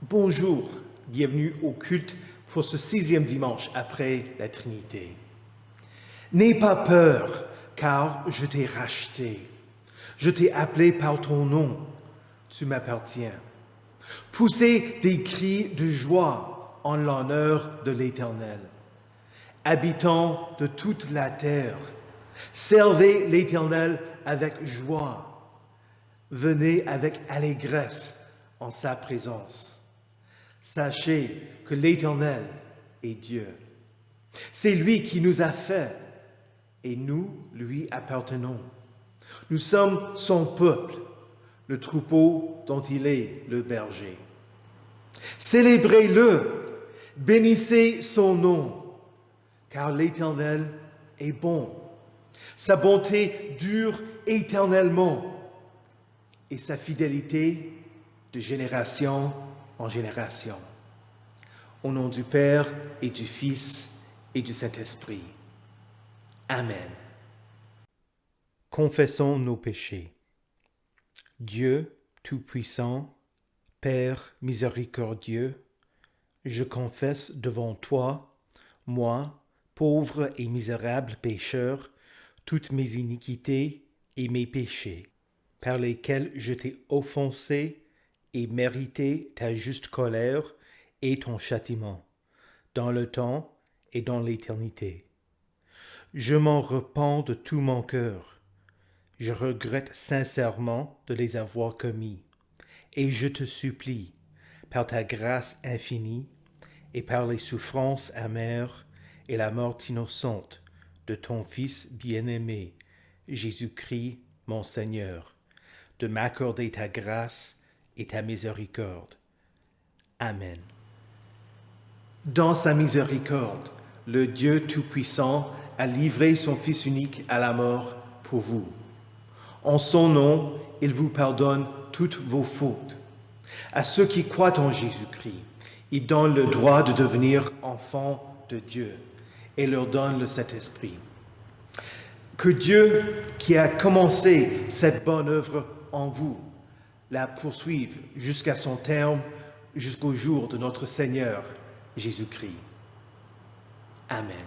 Bonjour, bienvenue au culte pour ce 6e dimanche après la Trinité. N'aie pas peur, car je t'ai racheté. Je t'ai appelé par ton nom, tu m'appartiens. Poussez des cris de joie en l'honneur de l'Éternel. Habitants de toute la terre, servez l'Éternel avec joie. Venez avec allégresse en sa présence. Sachez que l'Éternel est Dieu. C'est lui qui nous a fait et nous lui appartenons. Nous sommes son peuple, le troupeau dont il est le berger. Célébrez-le, bénissez son nom, car l'Éternel est bon. Sa bonté dure éternellement et sa fidélité de génération en génération. Au nom du Père et du Fils et du Saint-Esprit. Amen. Confessons nos péchés. Dieu Tout-Puissant, Père miséricordieux, je confesse devant toi, moi, pauvre et misérable pécheur, toutes mes iniquités et mes péchés, par lesquels je t'ai offensé et mérité ta juste colère et ton châtiment, dans le temps et dans l'éternité. Je m'en repens de tout mon cœur. Je regrette sincèrement de les avoir commis, et je te supplie, par ta grâce infinie, et par les souffrances amères et la mort innocente de ton Fils bien-aimé, Jésus-Christ, mon Seigneur, de m'accorder ta grâce et ta miséricorde. Amen. Dans sa miséricorde, le Dieu Tout-Puissant a livré son Fils unique à la mort pour vous. En son nom, il vous pardonne toutes vos fautes. À ceux qui croient en Jésus-Christ, il donne le droit de devenir enfants de Dieu et leur donne le Saint-Esprit. Que Dieu, qui a commencé cette bonne œuvre en vous, la poursuive jusqu'à son terme, jusqu'au jour de notre Seigneur Jésus-Christ. Amen.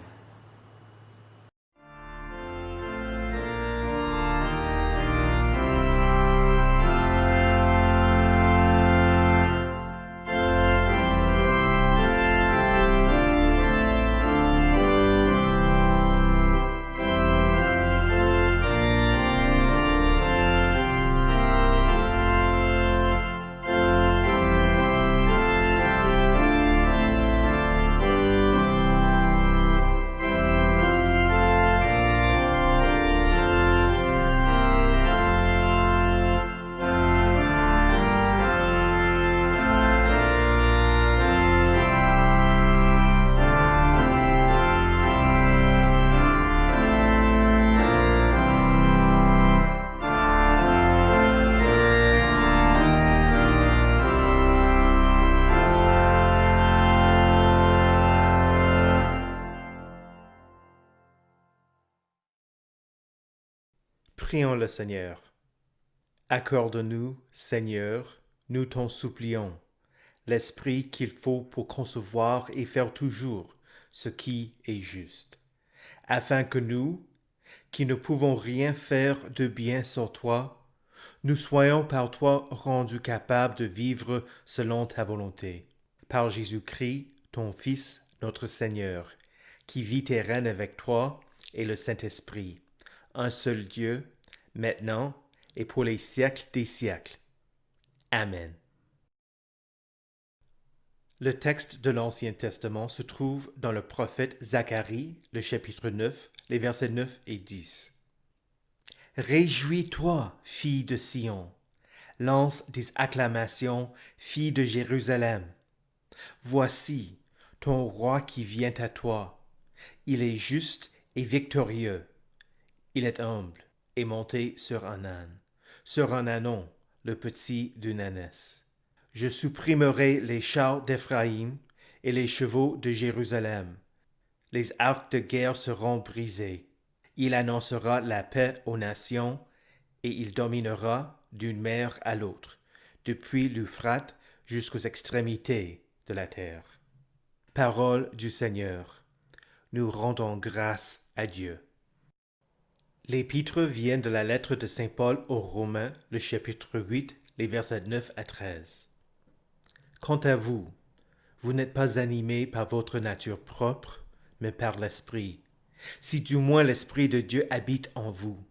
Prions le Seigneur. Accorde-nous, Seigneur, nous t'en supplions, l'esprit qu'il faut pour concevoir et faire toujours ce qui est juste, afin que nous, qui ne pouvons rien faire de bien sans toi, nous soyons par toi rendus capables de vivre selon ta volonté. Par Jésus-Christ, ton Fils, notre Seigneur, qui vit et règne avec toi et le Saint-Esprit, un seul Dieu, maintenant et pour les siècles des siècles. Amen. Le texte de l'Ancien Testament se trouve dans le prophète Zacharie, le chapitre 9, les versets 9 et 10. Réjouis-toi, fille de Sion, lance des acclamations, fille de Jérusalem. Voici ton roi qui vient à toi. Il est juste et victorieux. Il est humble et monté sur un ânon, le petit d'une ânesse. Je supprimerai les chars d'Éphraïm et les chevaux de Jérusalem. Les arcs de guerre seront brisés. Il annoncera la paix aux nations et il dominera d'une mer à l'autre, depuis l'Euphrate jusqu'aux extrémités de la terre. Parole du Seigneur. Nous rendons grâce à Dieu. L'épître vient de la lettre de Saint Paul aux Romains, le chapitre 8, les versets 9 à 13. Quant à vous, vous n'êtes pas animés par votre nature propre, mais par l'Esprit, si du moins l'Esprit de Dieu habite en vous.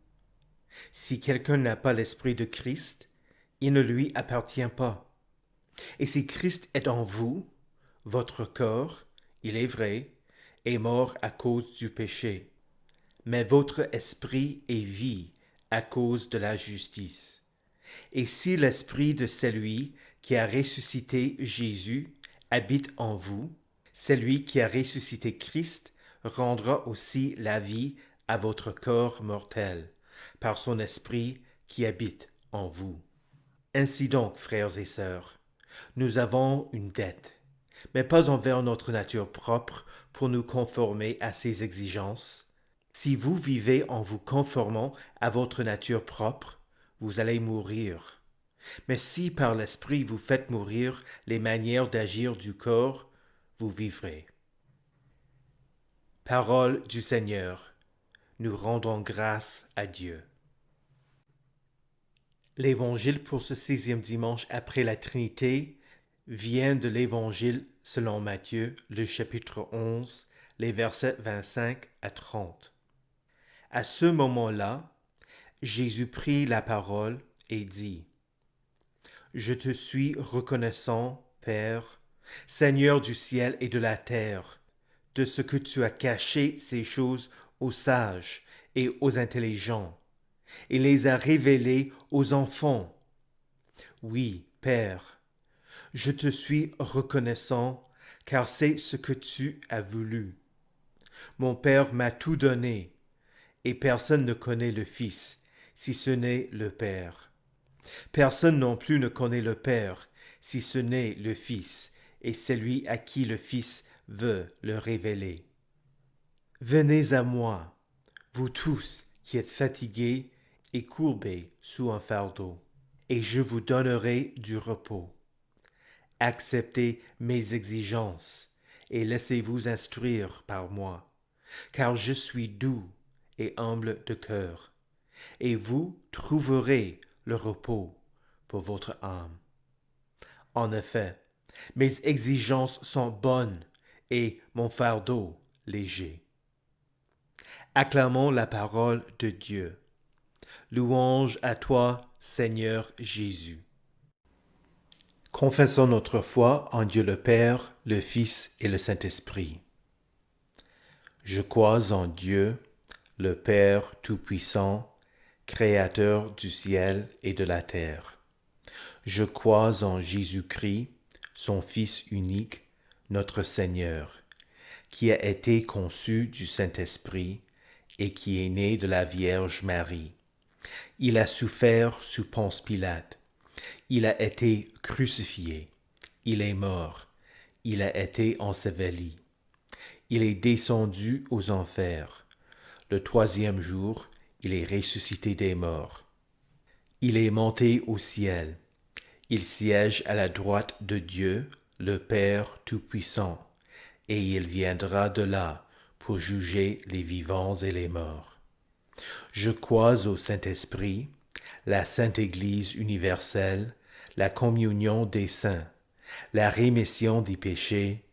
Si quelqu'un n'a pas l'Esprit de Christ, il ne lui appartient pas. Et si Christ est en vous, votre corps, il est vrai, est mort à cause du péché, mais votre esprit est vie à cause de la justice. Et si l'Esprit de celui qui a ressuscité Jésus habite en vous, celui qui a ressuscité Christ rendra aussi la vie à votre corps mortel, par son Esprit qui habite en vous. Ainsi donc, frères et sœurs, nous avons une dette, mais pas envers notre nature propre pour nous conformer à ses exigences. Si vous vivez en vous conformant à votre nature propre, vous allez mourir. Mais si par l'Esprit vous faites mourir les manières d'agir du corps, vous vivrez. Parole du Seigneur. Nous rendons grâce à Dieu. L'Évangile pour ce 6e dimanche après la Trinité vient de l'Évangile selon Matthieu, le chapitre 11, les versets 25 à 30. À ce moment-là, Jésus prit la parole et dit : « Je te suis reconnaissant, Père, Seigneur du ciel et de la terre, de ce que tu as caché ces choses aux sages et aux intelligents, et les as révélées aux enfants. Oui, Père, je te suis reconnaissant, car c'est ce que tu as voulu. Mon Père m'a tout donné, et personne ne connaît le Fils, si ce n'est le Père. Personne non plus ne connaît le Père, si ce n'est le Fils, et celui à qui le Fils veut le révéler. Venez à moi, vous tous qui êtes fatigués et courbés sous un fardeau, et je vous donnerai du repos. Acceptez mes exigences et laissez-vous instruire par moi, car je suis doux et humble de cœur, et vous trouverez le repos pour votre âme. En effet, mes exigences sont bonnes et mon fardeau léger. Acclamons la parole de Dieu. Louange à toi, Seigneur Jésus. Confessons notre foi en Dieu le Père, le Fils et le Saint-Esprit. Je crois en Dieu, le Père Tout-Puissant, Créateur du ciel et de la terre. Je crois en Jésus-Christ, son Fils unique, notre Seigneur, qui a été conçu du Saint-Esprit et qui est né de la Vierge Marie. Il a souffert sous Ponce Pilate. Il a été crucifié. Il est mort. Il a été enseveli. Il est descendu aux enfers. Le 3e jour, il est ressuscité des morts. Il est monté au ciel. Il siège à la droite de Dieu, le Père Tout-Puissant, et il viendra de là pour juger les vivants et les morts. Je crois au Saint-Esprit, la Sainte Église universelle, la communion des saints, la rémission des péchés,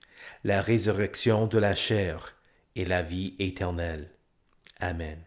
la résurrection de la chair et la vie éternelle. Amen.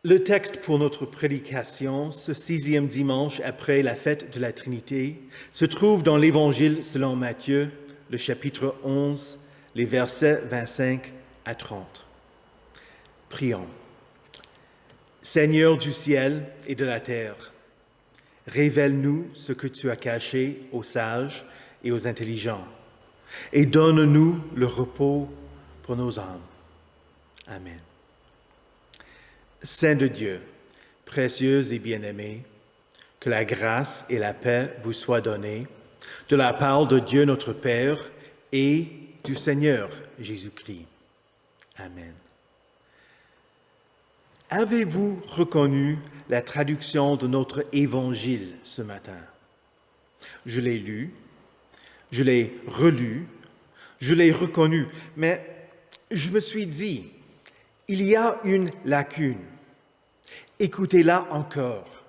Le texte pour notre prédication, ce 6e dimanche après la fête de la Trinité, se trouve dans l'Évangile selon Matthieu, le chapitre 11, les versets 25 à 30. Prions. Seigneur du ciel et de la terre, révèle-nous ce que tu as caché aux sages et aux intelligents, et donne-nous le repos pour nos âmes. Amen. Saint de Dieu, précieux et bien-aimé, que la grâce et la paix vous soient données de la part de Dieu notre Père et du Seigneur Jésus-Christ. Amen. Avez-vous reconnu la traduction de notre évangile ce matin? Je l'ai lu, je l'ai relu, je l'ai reconnu, mais je me suis dit, il y a une lacune. Écoutez-la encore.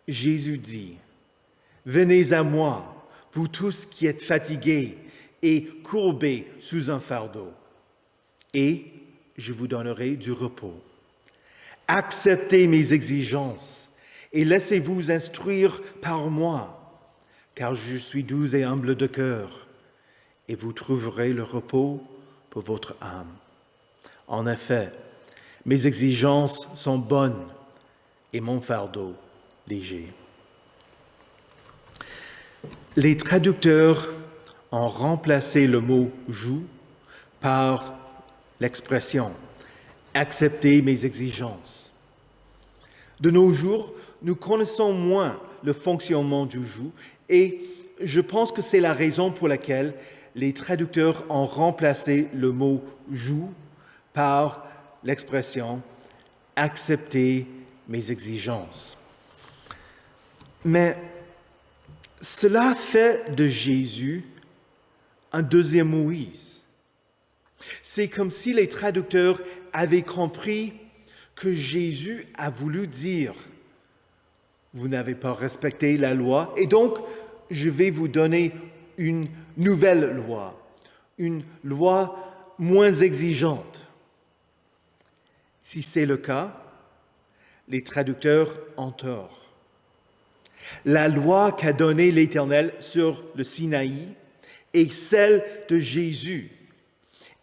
Jésus dit, « Venez à moi, vous tous qui êtes fatigués et courbés sous un fardeau, et je vous donnerai du repos. Acceptez mes exigences et laissez-vous instruire par moi, car je suis doux et humble de cœur, et vous trouverez le repos pour votre âme. En effet, mes exigences sont bonnes et mon fardeau léger. » Les traducteurs ont remplacé le mot « joue » par l'expression « accepter mes exigences ». De nos jours, nous connaissons moins le fonctionnement du joug et je pense que c'est la raison pour laquelle les traducteurs ont remplacé le mot « joue » par l'expression « accepter mes exigences ». Mais cela fait de Jésus un deuxième Moïse. C'est comme si les traducteurs avaient compris que Jésus a voulu dire « Vous n'avez pas respecté la loi et donc je vais vous donner une nouvelle loi, une loi moins exigeante. » Si c'est le cas, les traducteurs ont tort. La loi qu'a donnée l'Éternel sur le Sinaï est celle de Jésus.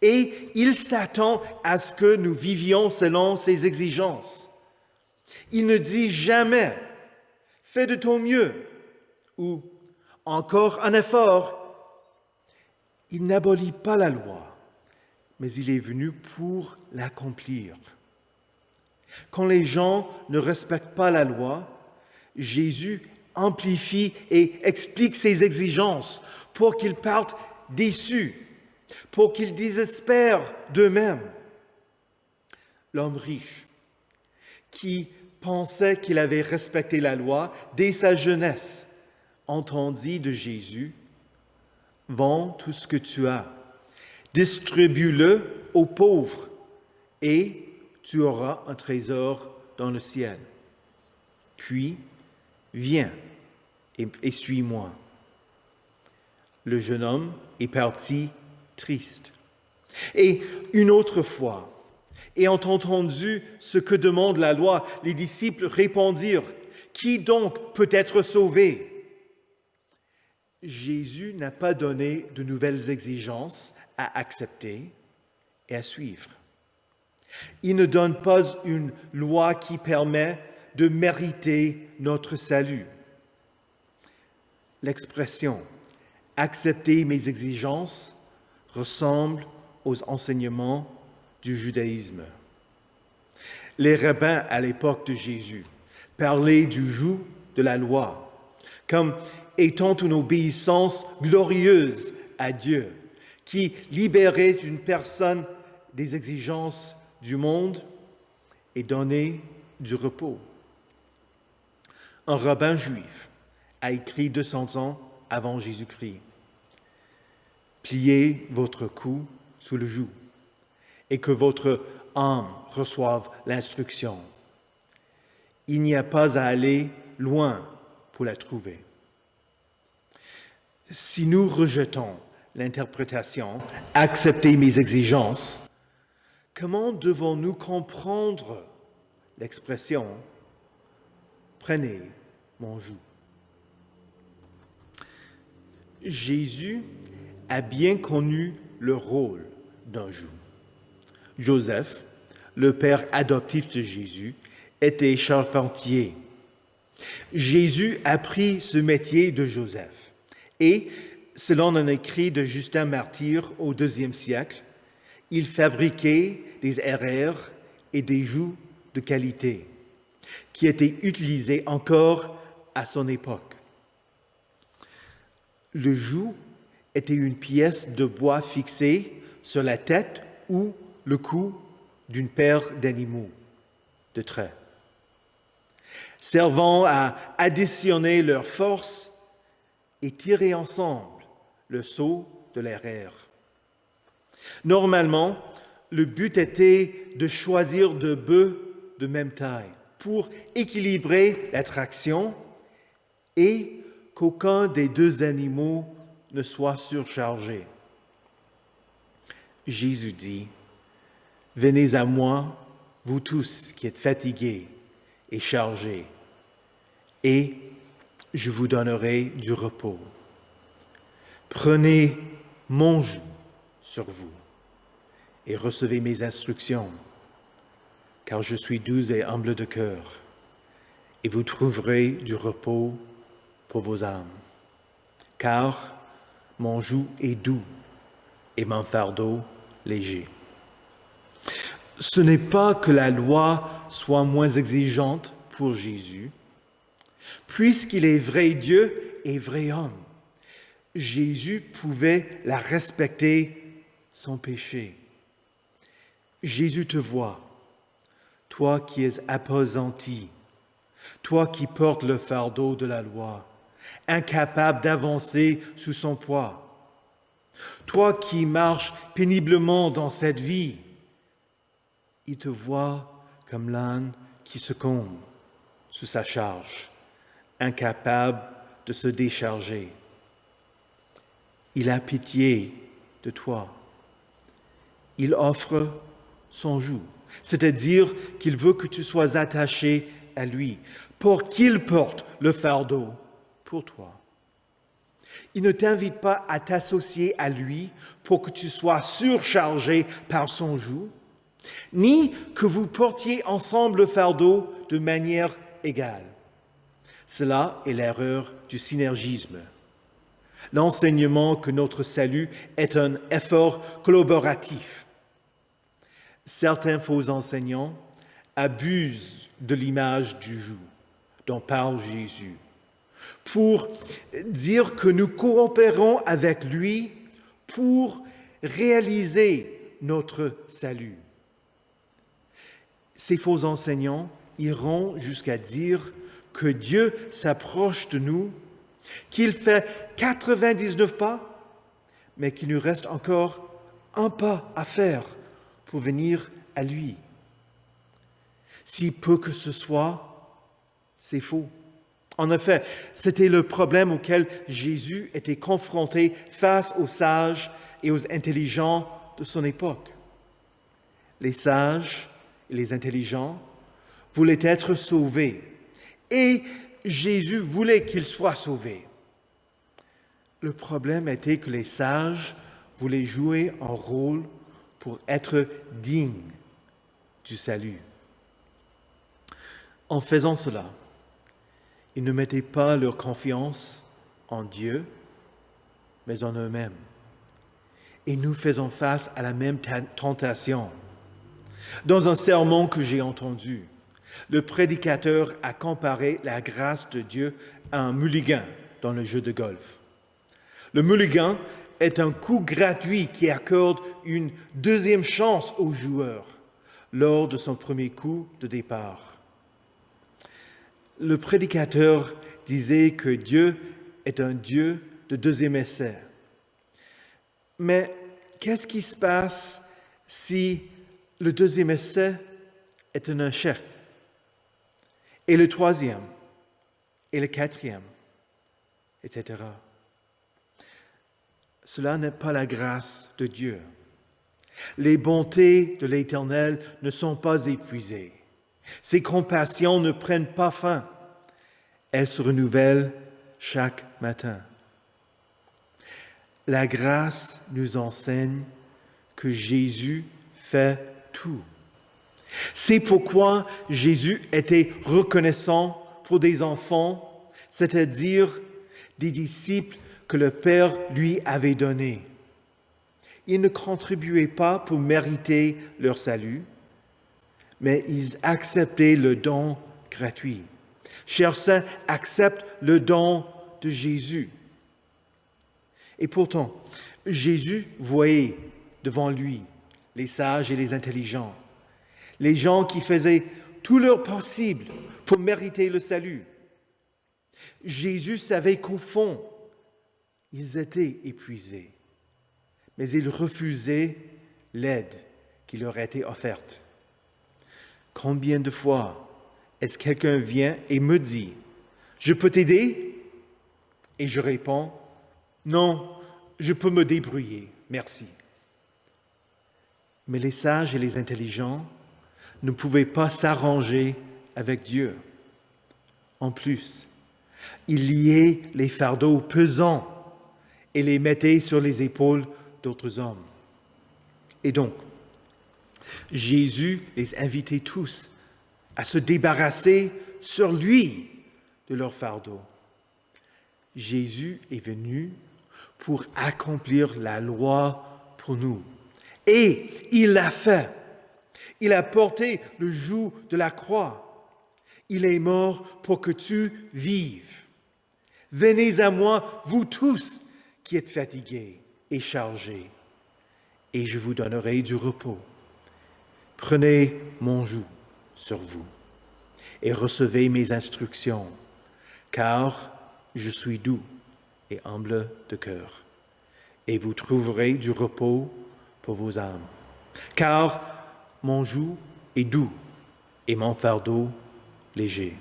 Et il s'attend à ce que nous vivions selon ses exigences. Il ne dit jamais « fais de ton mieux » ou « encore un effort ». Il n'abolit pas la loi, mais il est venu pour l'accomplir. Quand les gens ne respectent pas la loi, Jésus amplifie et explique ses exigences pour qu'ils partent déçus, pour qu'ils désespèrent d'eux-mêmes. L'homme riche, qui pensait qu'il avait respecté la loi dès sa jeunesse, entendit de Jésus « Vends tout ce que tu as, distribue-le aux pauvres et tu auras un trésor dans le ciel. Puis, viens et suis-moi. » Le jeune homme est parti triste. Et une autre fois, ayant entendu ce que demande la loi, les disciples répondirent « Qui donc peut être sauvé ?» Jésus n'a pas donné de nouvelles exigences à accepter et à suivre. Il ne donne pas une loi qui permet de mériter notre salut. L'expression « accepter mes exigences » ressemble aux enseignements du judaïsme. Les rabbins à l'époque de Jésus parlaient du joug de la loi comme étant une obéissance glorieuse à Dieu qui libérait une personne des exigences du monde et donnait du repos. Un rabbin juif a écrit 200 ans avant Jésus-Christ « Pliez votre cou sous le joug et que votre âme reçoive l'instruction. Il n'y a pas à aller loin pour la trouver. » Si nous rejetons l'interprétation « accepter mes exigences », comment devons-nous comprendre l'expression « prenez mon joug ». Jésus a bien connu le rôle d'un joug. Joseph, le père adoptif de Jésus, était charpentier. Jésus a pris ce métier de Joseph et, selon un écrit de Justin Martyr au IIe siècle, il fabriquait des herrères et des jougs de qualité qui étaient utilisés encore à son époque. Le joug était une pièce de bois fixée sur la tête ou le cou d'une paire d'animaux de trait, servant à additionner leur force et tirer ensemble le saut de l'herrère. Normalement, le but était de choisir deux bœufs de même taille pour équilibrer la traction et qu'aucun des deux animaux ne soit surchargé. Jésus dit, « Venez à moi, vous tous qui êtes fatigués et chargés, et je vous donnerai du repos. Prenez mon joug sur vous et recevez mes instructions, car je suis doux et humble de cœur, et vous trouverez du repos pour vos âmes. Car mon joug est doux et mon fardeau léger. » Ce n'est pas que la loi soit moins exigeante pour Jésus. Puisqu'il est vrai Dieu et vrai homme, Jésus pouvait la respecter sans péché. Jésus te voit, toi qui es appesanti, toi qui portes le fardeau de la loi, incapable d'avancer sous son poids, toi qui marches péniblement dans cette vie. Il te voit comme l'âne qui succombe sous sa charge, incapable de se décharger. Il a pitié de toi. Il offre son joug, c'est-à-dire qu'il veut que tu sois attaché à lui pour qu'il porte le fardeau pour toi. Il ne t'invite pas à t'associer à lui pour que tu sois surchargé par son joug, ni que vous portiez ensemble le fardeau de manière égale. Cela est l'erreur du synergisme. L'enseignement que notre salut est un effort collaboratif. Certains faux enseignants abusent de l'image du joug dont parle Jésus pour dire que nous coopérons avec lui pour réaliser notre salut. Ces faux enseignants iront jusqu'à dire que Dieu s'approche de nous, qu'il fait 99 pas, mais qu'il nous reste encore un pas à faire pour venir à lui. Si peu que ce soit, c'est faux. En effet, c'était le problème auquel Jésus était confronté face aux sages et aux intelligents de son époque. Les sages et les intelligents voulaient être sauvés et Jésus voulait qu'ils soient sauvés. Le problème était que les sages voulaient jouer un rôle pour être dignes du salut. En faisant cela, ils ne mettaient pas leur confiance en Dieu, mais en eux-mêmes. Et nous faisons face à la même tentation. Dans un sermon que j'ai entendu, le prédicateur a comparé la grâce de Dieu à un mulligan dans le jeu de golf. Le mulligan est un coup gratuit qui accorde une deuxième chance au joueur lors de son premier coup de départ. Le prédicateur disait que Dieu est un Dieu de deuxième essai. Mais qu'est-ce qui se passe si le deuxième essai est un échec? Et le troisième, et le quatrième, etc. Cela n'est pas la grâce de Dieu. Les bontés de l'Éternel ne sont pas épuisées. Ses compassions ne prennent pas fin. Elles se renouvellent chaque matin. La grâce nous enseigne que Jésus fait tout. C'est pourquoi Jésus était reconnaissant pour des enfants, c'est-à-dire des disciples que le Père lui avait donnés. Ils ne contribuaient pas pour mériter leur salut, mais ils acceptaient le don gratuit. Chers saints, acceptent le don de Jésus. Et pourtant, Jésus voyait devant lui les sages et les intelligents, les gens qui faisaient tout leur possible pour mériter le salut. Jésus savait qu'au fond, ils étaient épuisés, mais ils refusaient l'aide qui leur était offerte. Combien de fois est-ce que quelqu'un vient et me dit « Je peux t'aider ?» Et je réponds « Non, je peux me débrouiller, merci. » Mais les sages et les intelligents ne pouvaient pas s'arranger avec Dieu. En plus, ils liaient les fardeaux pesants et les mettaient sur les épaules d'autres hommes. Et donc, Jésus les invitait tous à se débarrasser sur lui de leur fardeau. Jésus est venu pour accomplir la loi pour nous. Et il l'a fait. Il a porté le joug de la croix. Il est mort pour que tu vives. Venez à moi, vous tous qui êtes fatigués et chargés, et je vous donnerai du repos. Prenez mon joug sur vous et recevez mes instructions, car je suis doux et humble de cœur, et vous trouverez du repos pour vos âmes. Car mon joug est doux et mon fardeau léger.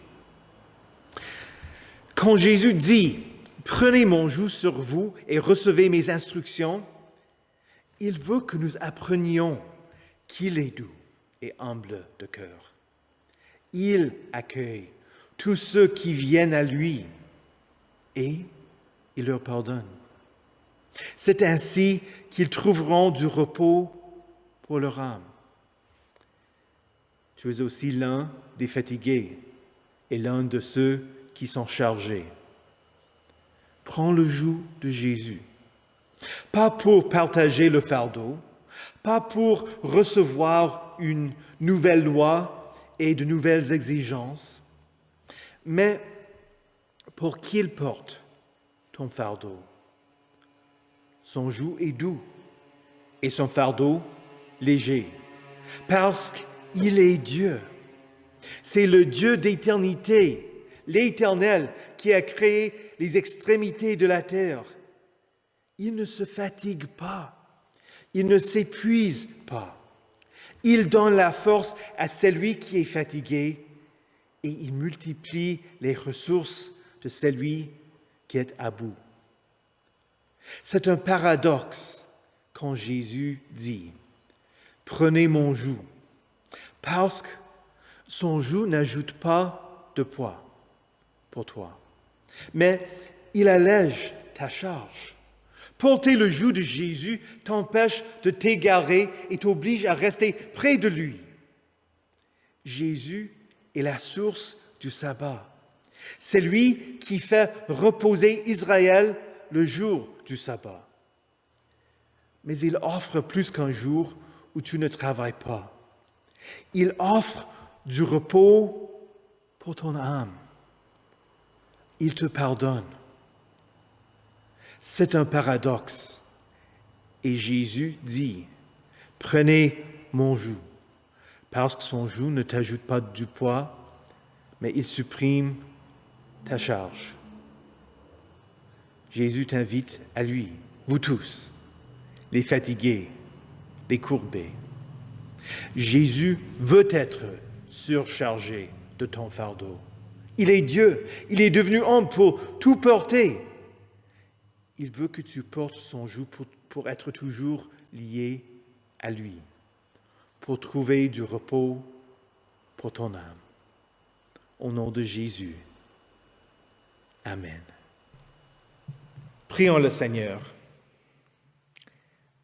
Quand Jésus dit « Prenez mon joug sur vous et recevez mes instructions », il veut que nous apprenions qu'il est doux et humble de cœur. Il accueille tous ceux qui viennent à lui et il leur pardonne. C'est ainsi qu'ils trouveront du repos pour leur âme. Tu es aussi l'un des fatigués et l'un de ceux qui sont chargés. Prends le joug de Jésus, pas pour partager le fardeau, pas pour recevoir une nouvelle loi et de nouvelles exigences, mais pour qu'il porte ton fardeau. Son joug est doux et son fardeau léger, parce qu'il est Dieu. C'est le Dieu d'éternité, l'Éternel qui a créé les extrémités de la terre. Il ne se fatigue pas, il ne s'épuise pas. Il donne la force à celui qui est fatigué et il multiplie les ressources de celui qui est à bout. C'est un paradoxe quand Jésus dit « Prenez mon joug », parce que son joug n'ajoute pas de poids pour toi, mais il allège ta charge. Porter le joug de Jésus t'empêche de t'égarer et t'oblige à rester près de lui. Jésus est la source du sabbat. C'est lui qui fait reposer Israël le jour du sabbat. Mais il offre plus qu'un jour où tu ne travailles pas. Il offre du repos pour ton âme. Il te pardonne. C'est un paradoxe. Et Jésus dit, prenez mon joug, parce que son joug ne t'ajoute pas du poids, mais il supprime ta charge. Jésus t'invite à lui, vous tous, les fatigués, les courbés. Jésus veut être surchargé de ton fardeau. Il est Dieu, il est devenu homme pour tout porter. Il veut que tu portes son joug pour être toujours lié à lui, pour trouver du repos pour ton âme. Au nom de Jésus. Amen. Prions le Seigneur.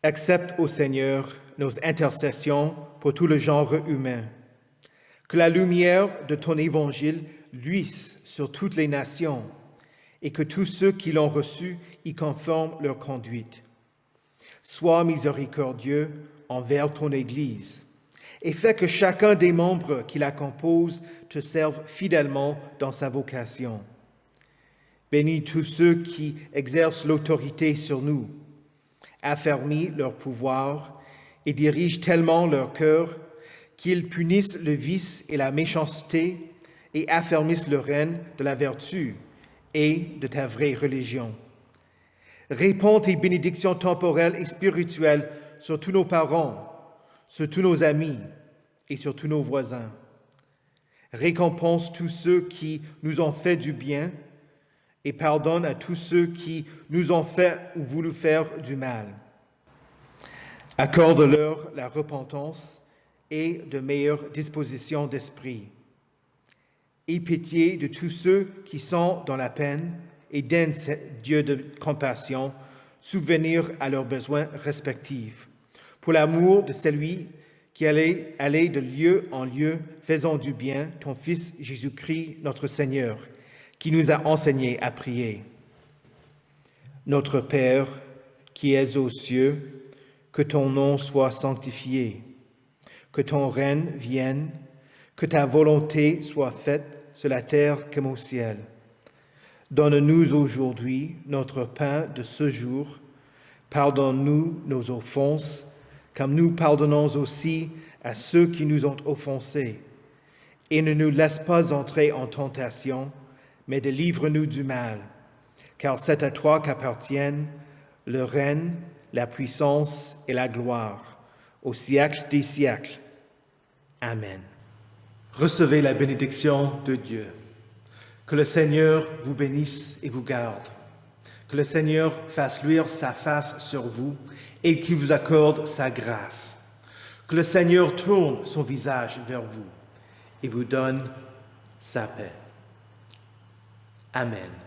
Accepte, ô Seigneur, nos intercessions pour tout le genre humain. Que la lumière de ton évangile luise sur toutes les nations et que tous ceux qui l'ont reçu y conforment leur conduite. Sois miséricordieux envers ton Église et fais que chacun des membres qui la composent te serve fidèlement dans sa vocation. Bénis tous ceux qui exercent l'autorité sur nous, affermis leur pouvoir et dirige tellement leur cœur qu'ils punissent le vice et la méchanceté et affermissent le règne de la vertu et de ta vraie religion. Répands tes bénédictions temporelles et spirituelles sur tous nos parents, sur tous nos amis et sur tous nos voisins. Récompense tous ceux qui nous ont fait du bien et pardonne à tous ceux qui nous ont fait ou voulu faire du mal. Accorde-leur la repentance et de meilleures dispositions d'esprit. Aie pitié de tous ceux qui sont dans la peine et donne, Dieu de compassion, subvenir à leurs besoins respectifs. Pour l'amour de celui qui allait de lieu en lieu, faisant du bien, ton Fils Jésus-Christ, notre Seigneur, qui nous a enseigné à prier. Notre Père, qui es aux cieux, que ton nom soit sanctifié, que ton règne vienne, que ta volonté soit faite sur la terre comme au ciel. Donne-nous aujourd'hui notre pain de ce jour. Pardonne-nous nos offenses, comme nous pardonnons aussi à ceux qui nous ont offensés. Et ne nous laisse pas entrer en tentation, mais délivre-nous du mal. Car c'est à toi qu'appartiennent le règne, la puissance et la gloire, au siècle des siècles. Amen. Recevez la bénédiction de Dieu. Que le Seigneur vous bénisse et vous garde. Que le Seigneur fasse luire sa face sur vous et qu'il vous accorde sa grâce. Que le Seigneur tourne son visage vers vous et vous donne sa paix. Amen.